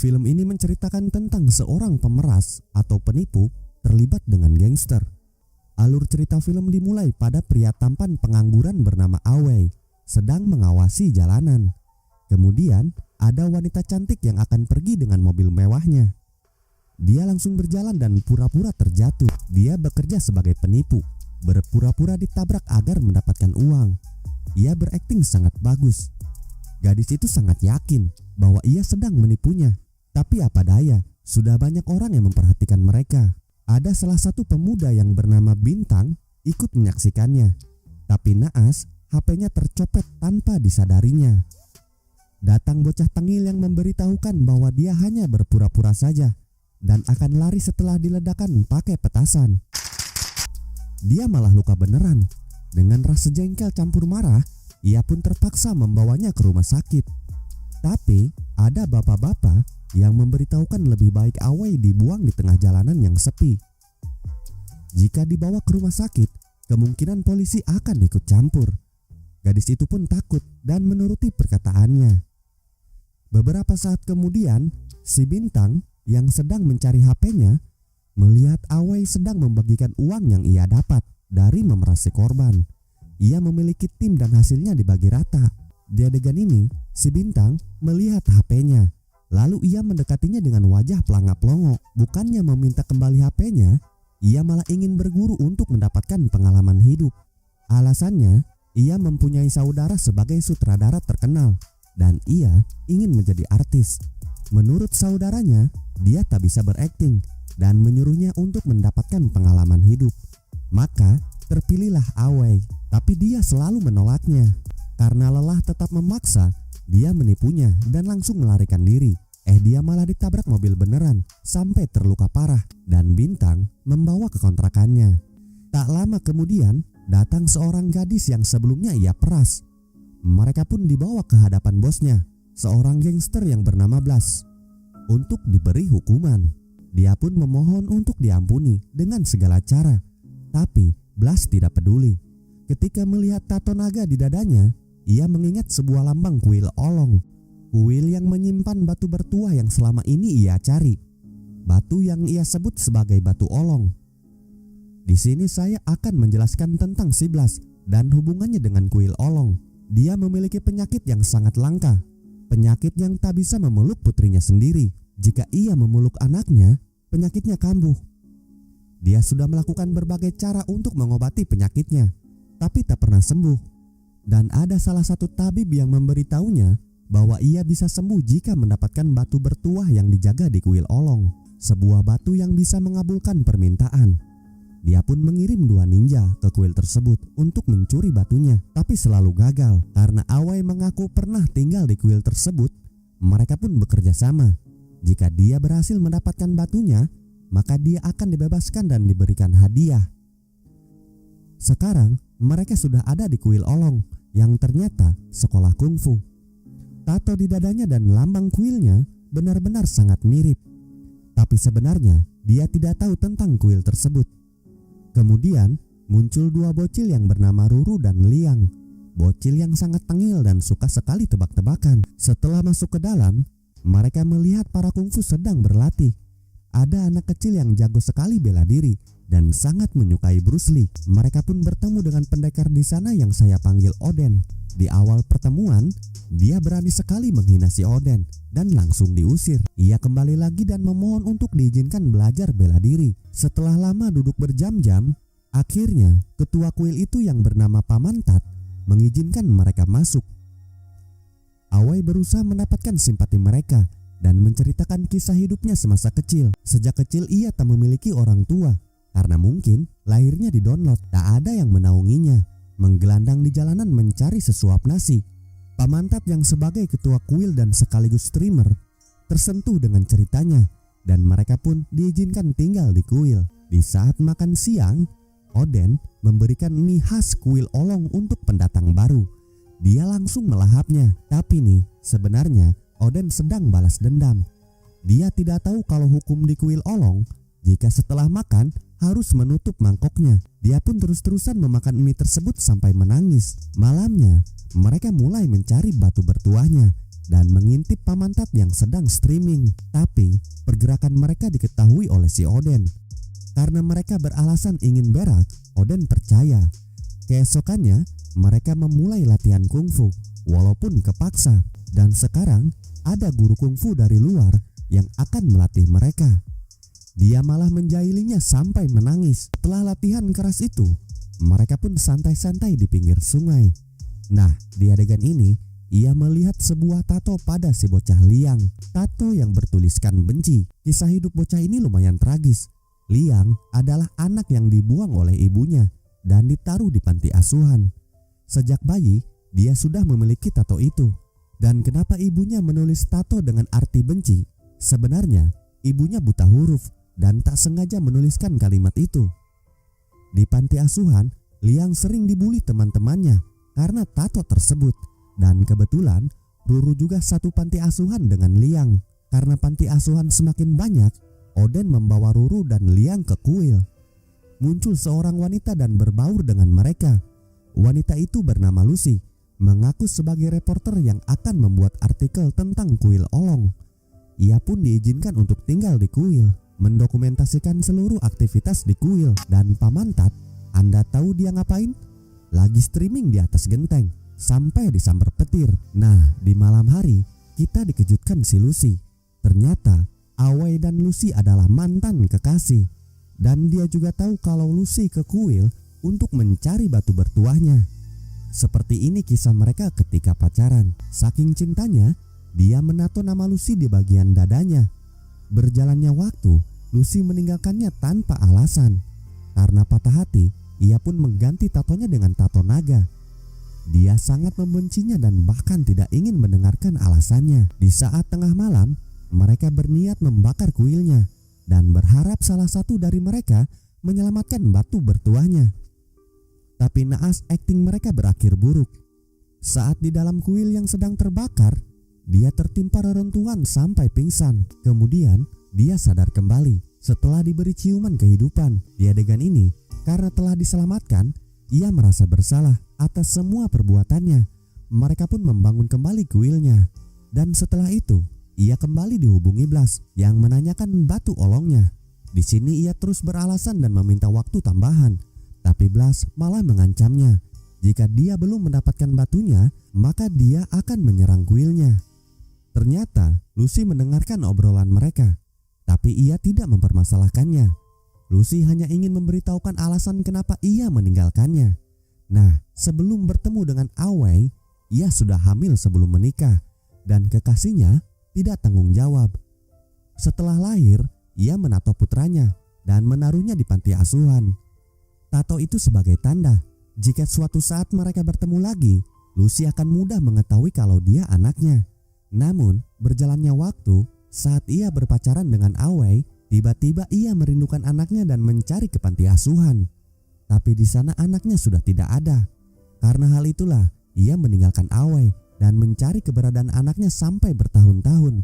Film ini menceritakan tentang seorang pemeras atau penipu terlibat dengan gangster. Alur cerita film dimulai pada pria tampan pengangguran bernama Awei sedang mengawasi jalanan. Kemudian ada wanita cantik yang akan pergi dengan mobil mewahnya. Dia langsung berjalan dan pura-pura terjatuh. Dia bekerja sebagai penipu, berpura-pura ditabrak agar mendapatkan uang. Ia berakting sangat bagus. Gadis itu sangat yakin bahwa ia sedang menipunya. Tapi apa daya, sudah banyak orang yang memperhatikan mereka. Ada salah satu pemuda yang bernama Bintang ikut menyaksikannya. Tapi naas, HP-nya tercopet tanpa disadarinya. Datang bocah tengil yang memberitahukan bahwa dia hanya berpura-pura saja dan akan lari setelah diledakkan pakai petasan. Dia malah luka beneran. Dengan rasa jengkel campur marah, ia pun terpaksa membawanya ke rumah sakit. Tapi ada bapak-bapak yang memberitahukan lebih baik Awei dibuang di tengah jalanan yang sepi. Jika dibawa ke rumah sakit, kemungkinan polisi akan ikut campur. Gadis itu pun takut dan menuruti perkataannya. Beberapa saat kemudian, si Bintang yang sedang mencari HP-nya melihat Awei sedang membagikan uang yang ia dapat dari memeras si korban. Ia memiliki tim dan hasilnya dibagi rata. Di adegan ini, si Bintang melihat HP-nya. Lalu ia mendekatinya dengan wajah pelangap-pelongo. Bukannya meminta kembali HP-nya, ia malah ingin berguru untuk mendapatkan pengalaman hidup. Alasannya, ia mempunyai saudara sebagai sutradara terkenal dan ia ingin menjadi artis. Menurut saudaranya, dia tak bisa berakting dan menyuruhnya untuk mendapatkan pengalaman hidup. Maka terpilihlah Awei, tapi dia selalu menolaknya. Karena lelah tetap memaksa, dia menipunya dan langsung melarikan diri. Dia malah ditabrak mobil beneran sampai terluka parah dan Bintang membawa ke kontrakannya. Tak lama kemudian datang seorang gadis yang sebelumnya ia peras. Mereka pun dibawa ke hadapan bosnya, seorang gangster yang bernama Blas, untuk diberi hukuman. Dia pun memohon untuk diampuni dengan segala cara. Tapi Blas tidak peduli. Ketika melihat tato naga di dadanya, ia mengingat sebuah lambang kuil olong. Kuil yang menyimpan batu bertuah yang selama ini ia cari. Batu yang ia sebut sebagai batu olong. Di sini saya akan menjelaskan tentang si Blas dan hubungannya dengan kuil olong. Dia memiliki penyakit yang sangat langka. Penyakit yang tak bisa memeluk putrinya sendiri. Jika ia memeluk anaknya, penyakitnya kambuh. Dia sudah melakukan berbagai cara untuk mengobati penyakitnya, tapi tak pernah sembuh. Dan ada salah satu tabib yang memberitahunya bahwa ia bisa sembuh jika mendapatkan batu bertuah yang dijaga di kuil olong, sebuah batu yang bisa mengabulkan permintaan. Dia pun mengirim 2 ninja ke kuil tersebut untuk mencuri batunya, tapi selalu gagal. Karena Awei mengaku pernah tinggal di kuil tersebut, mereka pun bekerja sama. Jika dia berhasil mendapatkan batunya, maka dia akan dibebaskan dan diberikan hadiah. Sekarang mereka sudah ada di kuil olong yang ternyata sekolah kungfu. Tato di dadanya dan lambang kuilnya benar-benar sangat mirip. Tapi sebenarnya dia tidak tahu tentang kuil tersebut. Kemudian muncul 2 bocil yang bernama Ruru dan Liang. Bocil yang sangat tengil dan suka sekali tebak-tebakan. Setelah masuk ke dalam, mereka melihat para kungfu sedang berlatih. Ada anak kecil yang jago sekali bela diri dan sangat menyukai Bruce Lee. Mereka pun bertemu dengan pendekar di sana yang saya panggil Oden. Di awal pertemuan, dia berani sekali menghina si Oden dan langsung diusir. Ia kembali lagi dan memohon untuk diizinkan belajar bela diri. Setelah lama duduk berjam-jam, akhirnya ketua kuil itu yang bernama Paman Tat mengizinkan mereka masuk. Awei berusaha mendapatkan simpati mereka dan menceritakan kisah hidupnya semasa kecil. Sejak kecil ia tak memiliki orang tua karena mungkin lahirnya di-download. Tak ada yang menaunginya, menggelandang di jalanan mencari sesuap nasi. Paman Tat yang sebagai ketua kuil dan sekaligus streamer tersentuh dengan ceritanya dan mereka pun diizinkan tinggal di kuil. Di saat makan siang, Oden memberikan mie khas kuil olong untuk pendatang baru. Dia langsung melahapnya. Tapi nih, sebenarnya Oden sedang balas dendam. Dia tidak tahu kalau hukum di kuil olong, jika setelah makan harus menutup mangkoknya. Dia pun terus-terusan memakan mie tersebut sampai menangis. Malamnya, mereka mulai mencari batu bertuahnya dan mengintip Pamantat yang sedang streaming. Tapi pergerakan mereka diketahui oleh si Oden. Karena mereka beralasan ingin berak, Oden percaya. Keesokannya mereka memulai latihan kungfu walaupun kepaksa, dan sekarang ada guru kungfu dari luar yang akan melatih mereka. Dia malah menjahilinya sampai menangis. Setelah latihan keras itu, mereka pun santai-santai di pinggir sungai. Nah, di adegan ini ia melihat sebuah tato pada si bocah Liang. Tato yang bertuliskan benci. Kisah hidup bocah ini lumayan tragis. Liang adalah anak yang dibuang oleh ibunya dan ditaruh di panti asuhan. Sejak bayi, dia sudah memiliki tato itu. Dan kenapa ibunya menulis tato dengan arti benci? Sebenarnya, ibunya buta huruf dan tak sengaja menuliskan kalimat itu. Di panti asuhan, Liang sering dibully teman-temannya karena tato tersebut. Dan kebetulan, Ruru juga satu panti asuhan dengan Liang. Karena panti asuhan semakin banyak, Oden membawa Ruru dan Liang ke kuil. Muncul seorang wanita dan berbaur dengan mereka. Wanita itu bernama Lucy, mengaku sebagai reporter yang akan membuat artikel tentang kuil Olong. Ia pun diizinkan untuk tinggal di kuil, mendokumentasikan seluruh aktivitas di kuil. Dan Pamantat, Anda tahu dia ngapain? Lagi streaming di atas genteng sampai disambar petir. Nah, di malam hari kita dikejutkan si Lucy. Ternyata Awei dan Lucy adalah mantan kekasih. Dan dia juga tahu kalau Lucy ke kuil untuk mencari batu bertuahnya. Seperti ini kisah mereka ketika pacaran. Saking cintanya, dia menato nama Lucy di bagian dadanya. Berjalannya waktu, Lucy meninggalkannya tanpa alasan. Karena patah hati, ia pun mengganti tatonya dengan tato naga. Dia sangat membencinya dan bahkan tidak ingin mendengarkan alasannya. Di saat tengah malam, mereka berniat membakar kuilnya dan berharap salah satu dari mereka menyelamatkan batu bertuahnya. Tapi naas akting mereka berakhir buruk. Saat di dalam kuil yang sedang terbakar, dia tertimpa reruntuhan sampai pingsan. Kemudian dia sadar kembali setelah diberi ciuman kehidupan. Di adegan ini, karena telah diselamatkan, ia merasa bersalah atas semua perbuatannya. Mereka pun membangun kembali kuilnya. Dan setelah itu, ia kembali dihubungi Blas yang menanyakan batu olongnya. Di sini ia terus beralasan dan meminta waktu tambahan. Tapi Blas malah mengancamnya. Jika dia belum mendapatkan batunya, maka dia akan menyerang kuilnya. Ternyata Lucy mendengarkan obrolan mereka, tapi ia tidak mempermasalahkannya. Lucy hanya ingin memberitahukan alasan kenapa ia meninggalkannya. Nah, sebelum bertemu dengan Awei, ia sudah hamil sebelum menikah dan kekasihnya tidak tanggung jawab. Setelah lahir, ia menato putranya dan menaruhnya di panti asuhan. Tato itu sebagai tanda jika suatu saat mereka bertemu lagi, Lucy akan mudah mengetahui kalau dia anaknya. Namun, berjalannya waktu, saat ia berpacaran dengan Awei, tiba-tiba ia merindukan anaknya dan mencari ke panti asuhan. Tapi di sana anaknya sudah tidak ada. Karena hal itulah, ia meninggalkan Awei dan mencari keberadaan anaknya sampai bertahun-tahun.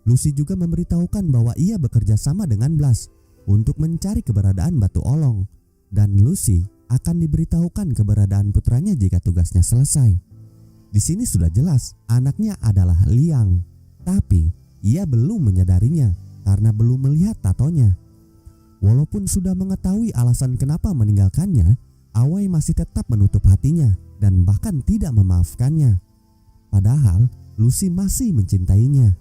Lucy juga memberitahukan bahwa ia bekerja sama dengan Blas untuk mencari keberadaan batu olong. Dan Lucy akan diberitahukan keberadaan putranya jika tugasnya selesai. Di sini sudah jelas anaknya adalah Liang, tapi ia belum menyadarinya karena belum melihat tatonya. Walaupun sudah mengetahui alasan kenapa meninggalkannya, Awei masih tetap menutup hatinya dan bahkan tidak memaafkannya. Padahal Lucy masih mencintainya.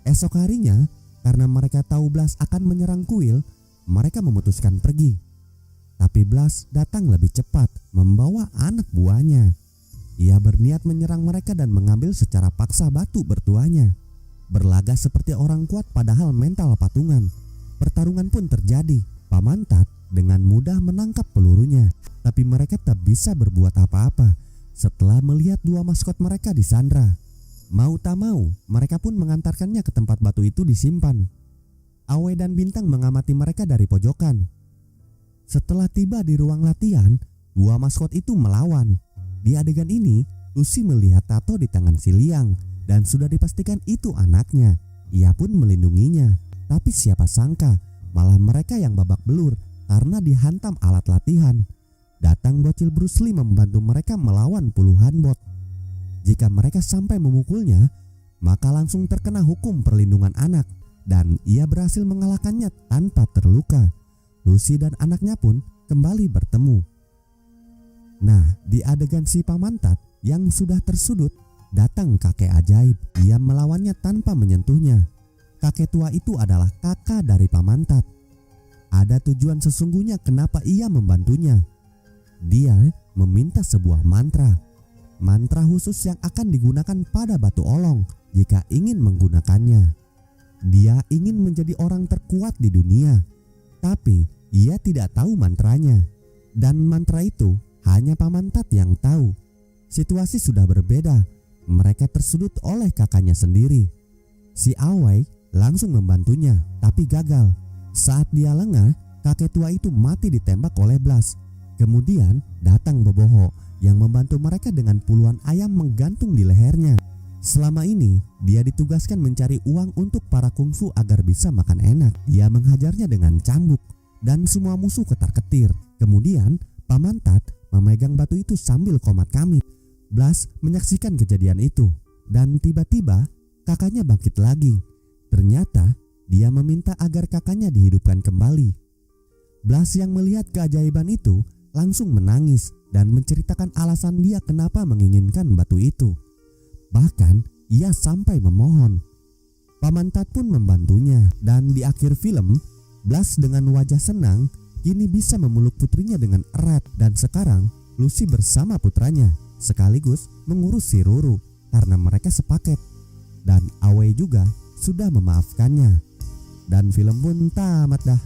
Esok harinya, karena mereka tahu Blas akan menyerang kuil, mereka memutuskan pergi. Tapi Blas datang lebih cepat membawa anak buahnya. Ia berniat menyerang mereka dan mengambil secara paksa batu bertuahnya. Berlagak seperti orang kuat padahal mental patungan. Pertarungan pun terjadi. Pamantat dengan mudah menangkap pelurunya. Tapi mereka tak bisa berbuat apa-apa setelah melihat dua maskot mereka disandra. Mau tak mau, mereka pun mengantarkannya ke tempat batu itu disimpan. Awei dan Bintang mengamati mereka dari pojokan. Setelah tiba di ruang latihan, dua maskot itu melawan. Di adegan ini, Lucy melihat tato di tangan si Liang dan sudah dipastikan itu anaknya. Ia pun melindunginya. Tapi siapa sangka, malah mereka yang babak belur karena dihantam alat latihan. Datang bocil Bruce Lee membantu mereka melawan puluhan bot. Jika mereka sampai memukulnya, maka langsung terkena hukum perlindungan anak dan ia berhasil mengalahkannya tanpa terluka. Lucy dan anaknya pun kembali bertemu. Nah, di adegan si pamantat yang sudah tersudut, datang kakek ajaib. Ia melawannya tanpa menyentuhnya. Kakek tua itu adalah kakak dari pamantat. Ada tujuan sesungguhnya kenapa ia membantunya. Dia meminta sebuah mantra. Mantra khusus yang akan digunakan pada batu olong jika ingin menggunakannya. Dia ingin menjadi orang terkuat di dunia, tapi ia tidak tahu mantranya. Dan mantra itu hanya pamantat yang tahu. Situasi sudah berbeda. Mereka tersudut oleh kakaknya sendiri. Si Awei langsung membantunya, tapi gagal. Saat dia lengah, kakek tua itu mati ditembak oleh Blas. Kemudian datang Boboho yang membantu mereka dengan puluhan ayam menggantung di lehernya. Selama ini dia ditugaskan mencari uang untuk para kungfu agar bisa makan enak. Dia menghajarnya dengan cambuk dan semua musuh ketar-ketir. Kemudian pamantat memegang batu itu sambil komat-kamit. Blas menyaksikan kejadian itu dan tiba-tiba kakaknya bangkit lagi. Ternyata dia meminta agar kakaknya dihidupkan kembali. Blas yang melihat keajaiban itu langsung menangis dan menceritakan alasan dia kenapa menginginkan batu itu. Bahkan ia sampai memohon. Pamantat pun membantunya dan di akhir film Blas dengan wajah senang kini bisa memeluk putrinya dengan erat dan sekarang Lucy bersama putranya sekaligus mengurus si Ruru karena mereka sepaket dan Awei juga sudah memaafkannya. Dan film pun tamat dah.